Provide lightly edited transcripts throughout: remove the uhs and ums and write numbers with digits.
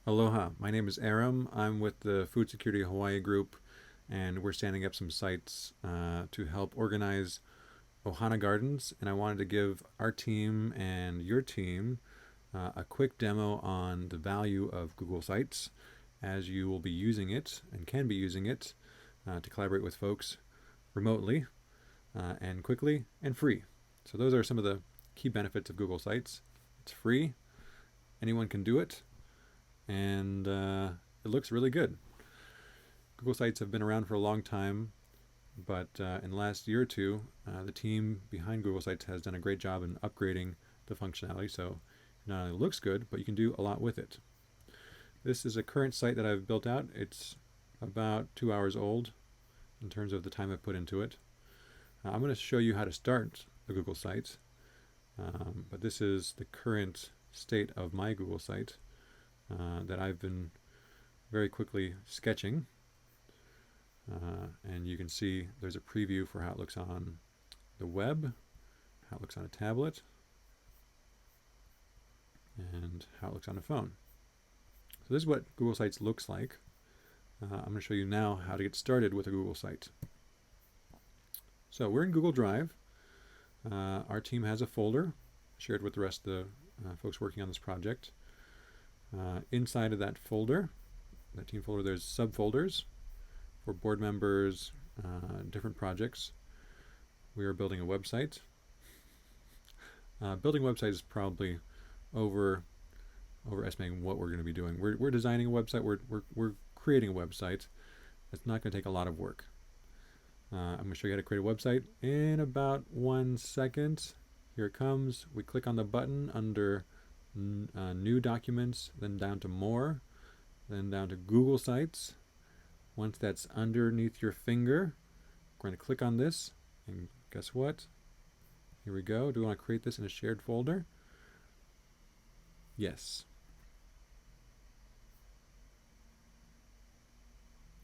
Aloha, my name is Aram. I'm with the Food Security Hawaii group, and we're standing up some sites to help organize Ohana gardens. And I wanted to give our team and your team a quick demo on the value of Google Sites as you will be using it and can be using it to collaborate with folks remotely and quickly and free. So those are some of the key benefits of Google Sites. It's free, anyone can do it, and it looks really good. Google Sites have been around for a long time, but in the last year or two, the team behind Google Sites has done a great job in upgrading the functionality, so it not only looks good, but you can do a lot with it. This is a current site that I've built out. It's about 2 hours old in terms of the time I've put into it. I'm going to show you how to start a Google site, but this is the current state of my Google site that I've been very quickly sketching. And you can see there's a preview for how it looks on the web, how it looks on a tablet, and how it looks on a phone. So this is what Google Sites looks like. I'm going to show you now how to get started with a Google site. So we're in Google Drive. Our team has a folder shared with the rest of the folks working on this project. Inside of that folder, that team folder, there's subfolders for board members, different projects. We are building a website. Building a website is probably overestimating what we're going to be doing. We're designing a website. We're creating a website. It's not going to take a lot of work. I'm going to show you how to create a website in about 1 second. Here it comes. We click on the button under New Documents, then down to More, then down to Google Sites. Once that's underneath your finger, we're going to click on this, and guess what? Here we go. Do we want to create this in a shared folder? Yes.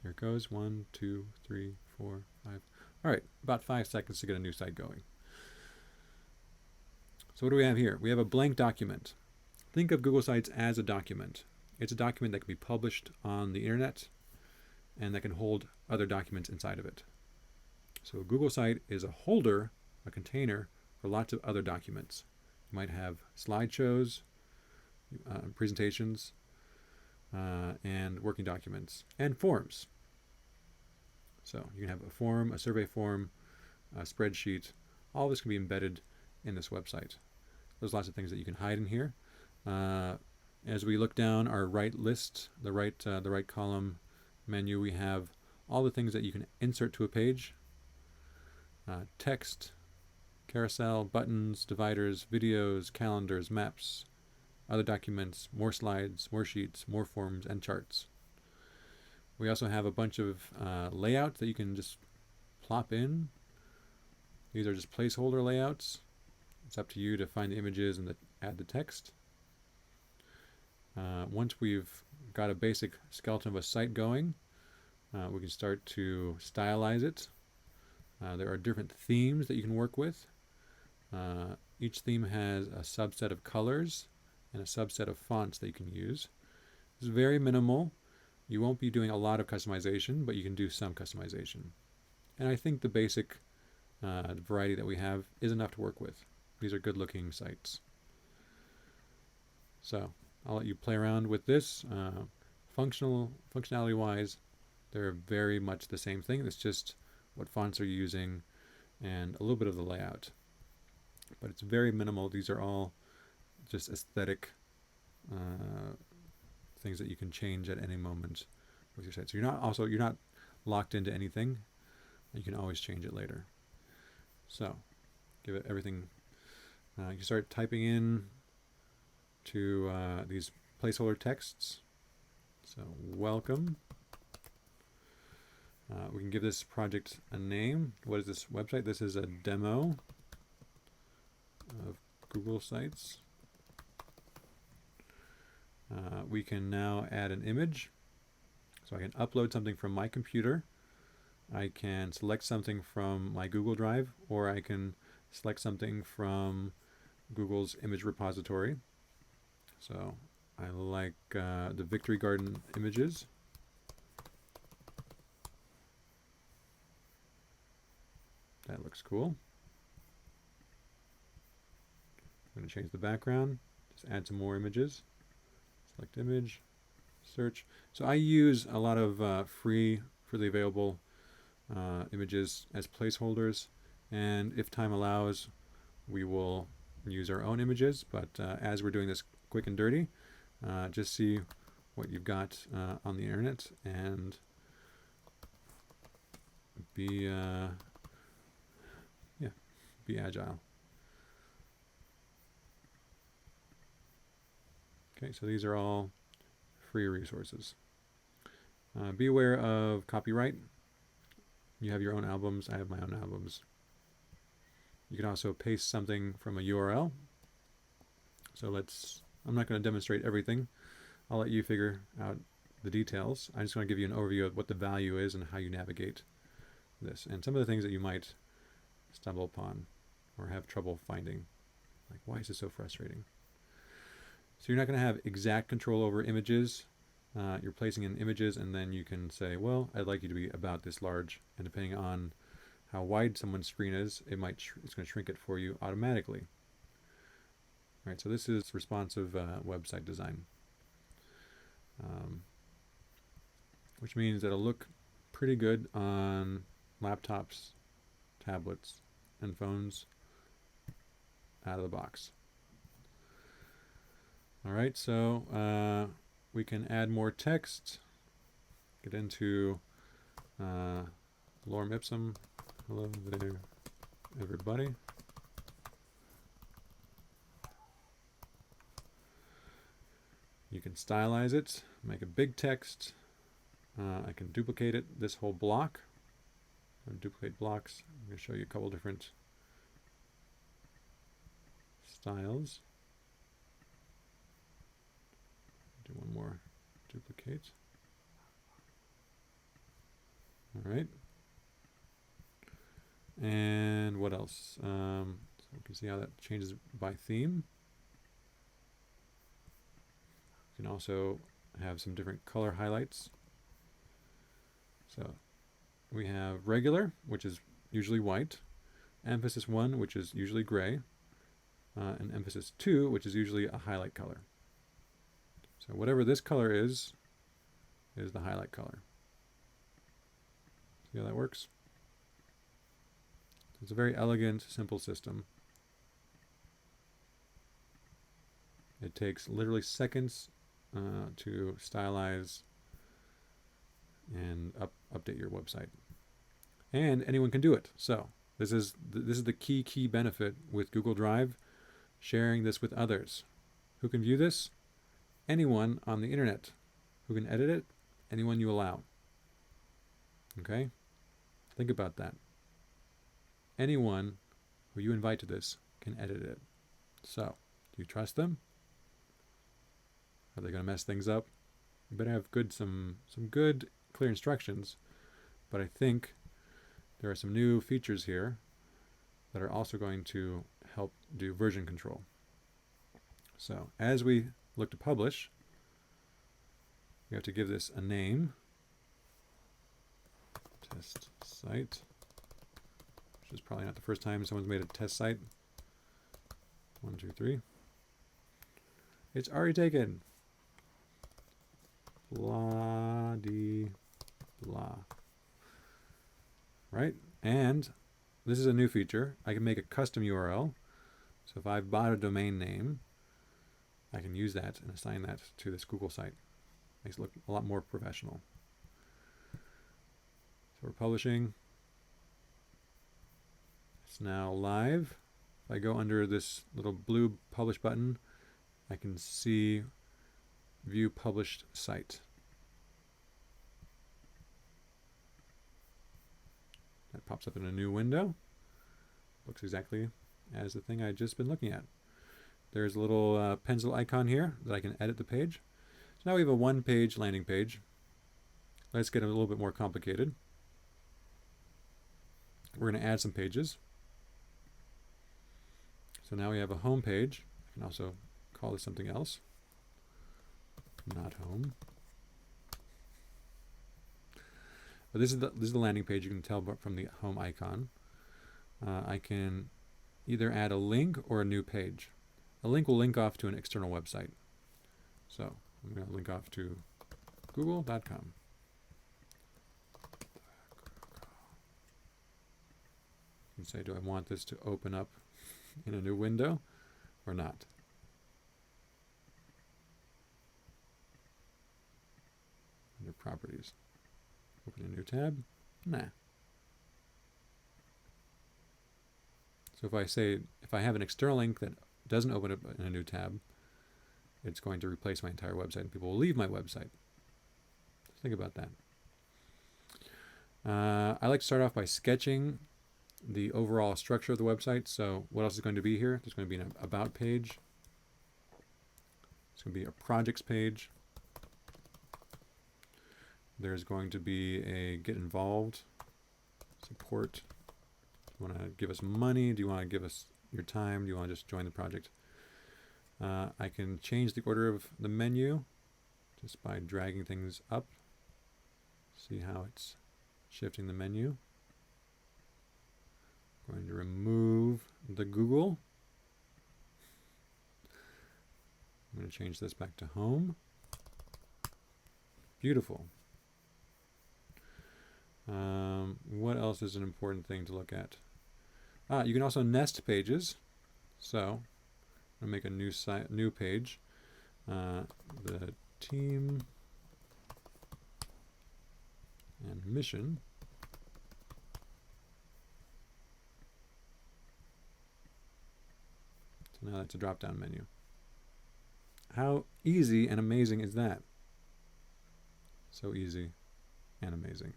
Here it goes. 1, 2, 3, 4, 5. All right, about 5 seconds to get a new site going. So what do we have here? We have a blank document. Think of Google Sites as a document. It's a document that can be published on the internet and that can hold other documents inside of it. So a Google Site is a holder, a container for lots of other documents. You might have slideshows, presentations, and working documents, and forms. So you can have a form, a survey form, a spreadsheet. All this can be embedded in this website. There's lots of things that you can hide in here. As we look down our right list, the right column menu, we have all the things that you can insert to a page. Text, carousel, buttons, dividers, videos, calendars, maps, other documents, more slides, more sheets, more forms, and charts. We also have a bunch of layouts that you can just plop in. These are just placeholder layouts. It's up to you to find the images and add the text. Once we've got a basic skeleton of a site going, we can start to stylize it. There are different themes that you can work with. Each theme has a subset of colors and a subset of fonts that you can use. It's very minimal. You won't be doing a lot of customization, but you can do some customization. And I think the basic variety that we have is enough to work with. These are good looking sites. So I'll let you play around with this. Functionality wise, they're very much the same thing. It's just what fonts are you using and a little bit of the layout. But it's very minimal. These are all just aesthetic things that you can change at any moment with your site. So you're not locked into anything. You can always change it later. So give it everything. You start typing in to these placeholder texts. So welcome. We can give this project a name. What is this website? This is a demo of Google Sites. We can now add an image. So I can upload something from my computer. I can select something from my Google Drive, or I can select something from Google's image repository. So I like the Victory Garden images. That looks cool. I'm going to change the background. Just add some more images. Select image, search. So I use a lot of freely available images as placeholders, and if time allows, we will use our own images. But as we're doing this quick and dirty, just see what you've got on the internet and be be agile. Okay, so these are all free resources. Be aware of copyright. You have your own albums. I have my own albums. You can also paste something from a URL. So I'm not going to demonstrate everything. I'll let you figure out the details. I just want to give you an overview of what the value is and how you navigate this, and some of the things that you might stumble upon or have trouble finding. Like, why is this so frustrating? So you're not going to have exact control over images. You're placing in images, and then you can say, well, I'd like you to be about this large, and depending on how wide someone's screen is, it's going to shrink it for you automatically. All right, so this is responsive website design, which means that it'll look pretty good on laptops, tablets, and phones out of the box. All right, so we can add more text, get into lorem ipsum. Hello there, everybody. You can stylize it, make a big text. I can duplicate it, this whole block. Duplicate blocks. I'm going to show you a couple different styles. Do one more duplicate. All right. And what else? So you can see how that changes by theme. You can also have some different color highlights. So we have regular, which is usually white, emphasis 1, which is usually gray, and emphasis 2, which is usually a highlight color. So whatever this color is the highlight color. See how that works? So it's a very elegant, simple system. It takes literally seconds to stylize and update your website, and anyone can do it. So this is the key benefit with Google Drive, sharing this with others. Who can view this? Anyone on the internet. Who can edit it? Anyone you allow. Okay? Think about that. Anyone who you invite to this can edit it. So, do you trust them? Are they going to mess things up? You better have some good, clear instructions. But I think there are some new features here that are also going to help do version control. So, as we look to publish, we have to give this a name. Test site, which is probably not the first time someone's made a test site. 1, 2, 3. It's already taken. Blah de blah. Right? And this is a new feature. I can make a custom URL. So if I've bought a domain name, I can use that and assign that to this Google site. Makes it look a lot more professional. So we're publishing. It's now live. If I go under this little blue publish button, I can see view published site. That pops up in a new window. Looks exactly as the thing I'd just been looking at. There's a little pencil icon here that I can edit the page. So now we have a one-page landing page. Let's get a little bit more complicated. We're going to add some pages. So now we have a home page. I can also call this something else. not home. But this is the landing page. You can tell from the home icon. I can either add a link or a new page. A link will link off to an external website. So I'm going to link off to google.com. You can say, do I want this to open up in a new window or not? Under properties. Open a new tab? Nah. So if I have an external link that doesn't open up in a new tab, it's going to replace my entire website and people will leave my website. Just think about that. I like to start off by sketching the overall structure of the website. So what else is going to be here? There's going to be an about page. There's going to be a projects page. There's going to be a get involved, support. Do you want to give us money? Do you want to give us your time? Do you want to just join the project? I can change the order of the menu just by dragging things up. See how it's shifting the menu. I'm going to remove the Google. I'm going to change this back to home. Beautiful. What else is an important thing to look at? You can also nest pages. So I'm going to make a new page. The team and mission. So now that's a drop-down menu. How easy and amazing is that? So easy and amazing.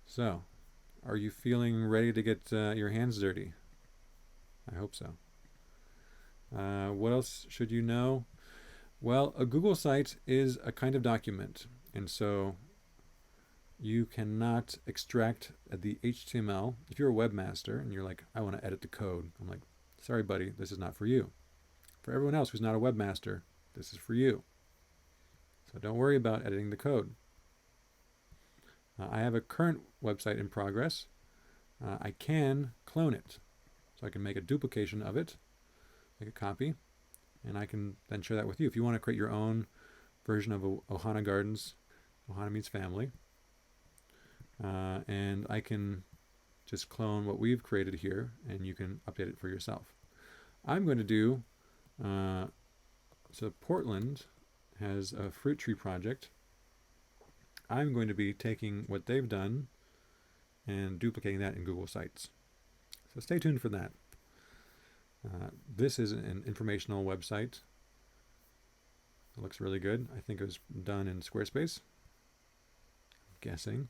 So, are you feeling ready to get your hands dirty? I hope so. What else should you know? Well, a Google site is a kind of document, and so you cannot extract the HTML. If you're a webmaster and you're like, I want to edit the code, I'm like, sorry buddy, this is not for you. For everyone else who's not a webmaster, this is for you. So don't worry about editing the code. I have a current website in progress. I can clone it. So I can make a duplication of it, make a copy, and I can then share that with you. If you want to create your own version of Ohana Gardens, Ohana means family, and I can just clone what we've created here, and you can update it for yourself. I'm going to do, so Portland has a fruit tree project. I'm going to be taking what they've done and duplicating that in Google Sites. So stay tuned for that. This is an informational website. It looks really good. I think it was done in Squarespace. I'm guessing.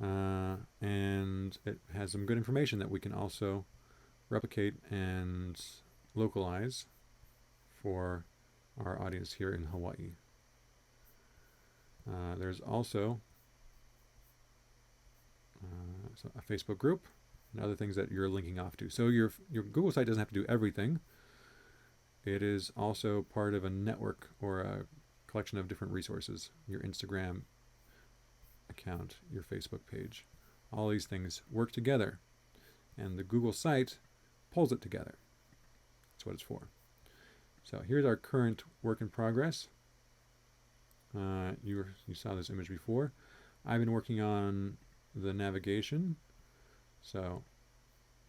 And it has some good information that we can also replicate and localize for our audience here in Hawaii. There's also a Facebook group and other things that you're linking off to. So your Google site doesn't have to do everything. It is also part of a network or a collection of different resources. Your Instagram account, your Facebook page. All these things work together. And the Google site pulls it together. That's what it's for. So here's our current work in progress. You saw this image before. I've been working on the navigation. So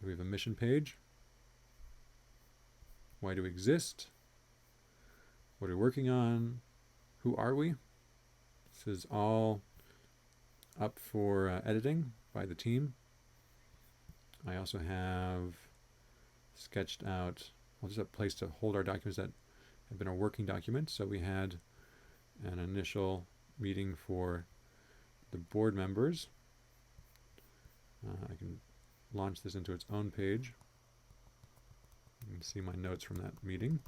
we have a mission page. Why do we exist? What are we working on? Who are we? This is all up for editing by the team. I also have sketched out, just a place to hold our documents that have been our working documents. So we had an initial meeting for the board members. I can launch this into its own page. You can see my notes from that meeting.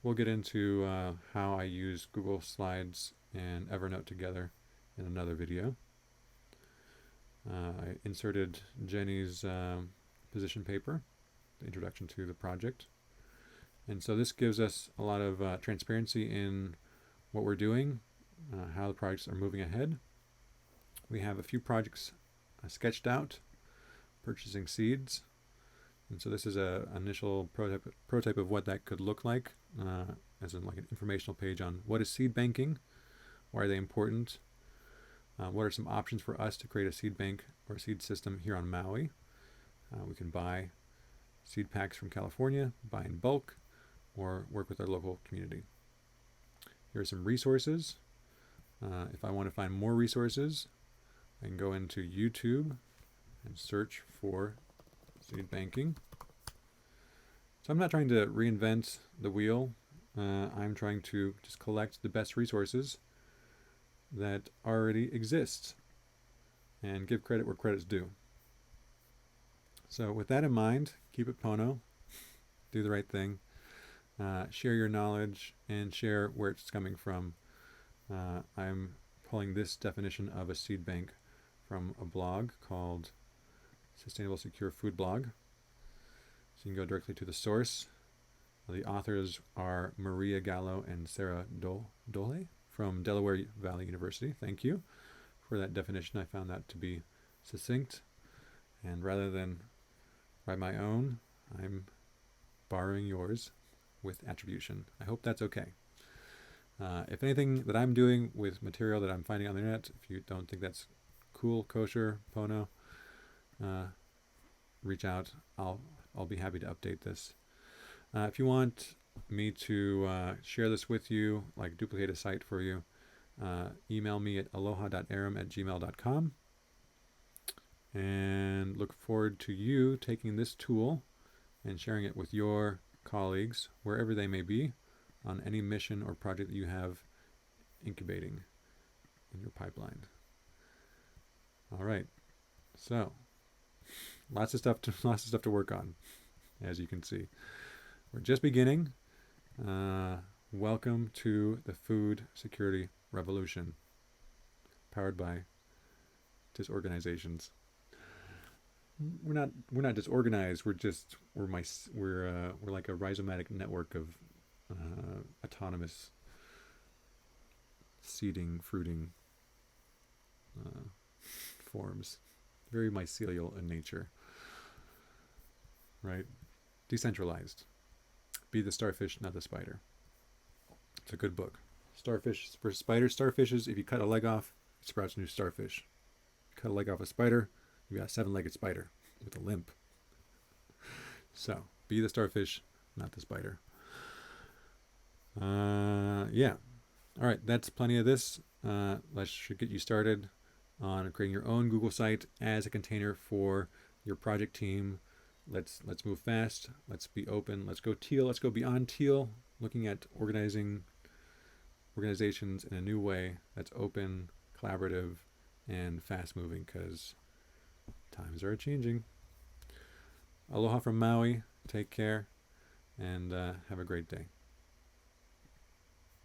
We'll get into how I use Google Slides and Evernote together in another video. I inserted Jenny's position paper, the introduction to the project. And so this gives us a lot of transparency in what we're doing, how the projects are moving ahead. We have a few projects sketched out, purchasing seeds. And so this is an initial prototype of what that could look like, as in like an informational page on what is seed banking, why are they important, what are some options for us to create a seed bank or a seed system here on Maui. We can buy seed packs from California, buy in bulk, or work with our local community. Here are some resources. If I want to find more resources, I can go into YouTube and search for seed banking. So I'm not trying to reinvent the wheel. I'm trying to just collect the best resources that already exist and give credit where credit's due. So with that in mind, keep it Pono, do the right thing, share your knowledge and share where it's coming from. I'm pulling this definition of a seed bank from a blog called Sustainable Secure Food Blog. So you can go directly to the source. The authors are Maria Gallo and Sarah Dole from Delaware Valley University. Thank you for that definition. I found that to be succinct. And rather than write my own, I'm borrowing yours with attribution. I hope that's okay. If anything that I'm doing with material that I'm finding on the internet, if you don't think that's cool, kosher, Pono, reach out. I'll be happy to update this. If you want me to share this with you, like duplicate a site for you, email me at aloha.aram@gmail.com. And look forward to you taking this tool and sharing it with your colleagues, wherever they may be, on any mission or project that you have incubating in your pipeline. All right, so lots of stuff to work on, as you can see. We're just beginning. Welcome to the food security revolution, powered by disorganizations. We're not disorganized. We're like a rhizomatic network of autonomous seeding, fruiting forms, very mycelial in nature, right? Decentralized. Be the starfish, not the spider. It's a good book. Starfish versus spiders. Starfishes, if you cut a leg off, it sprouts a new starfish. Cut a leg off a spider, you got a 7-legged spider with a limp. So, be the starfish, not the spider. Yeah. All right, that's plenty of this. That should get you started on creating your own Google site as a container for your project team. Let's move fast. Let's be open. Let's go teal. Let's go beyond teal. Looking at organizations in a new way that's open, collaborative, and fast-moving, because times are changing. Aloha from Maui. Take care, and have a great day.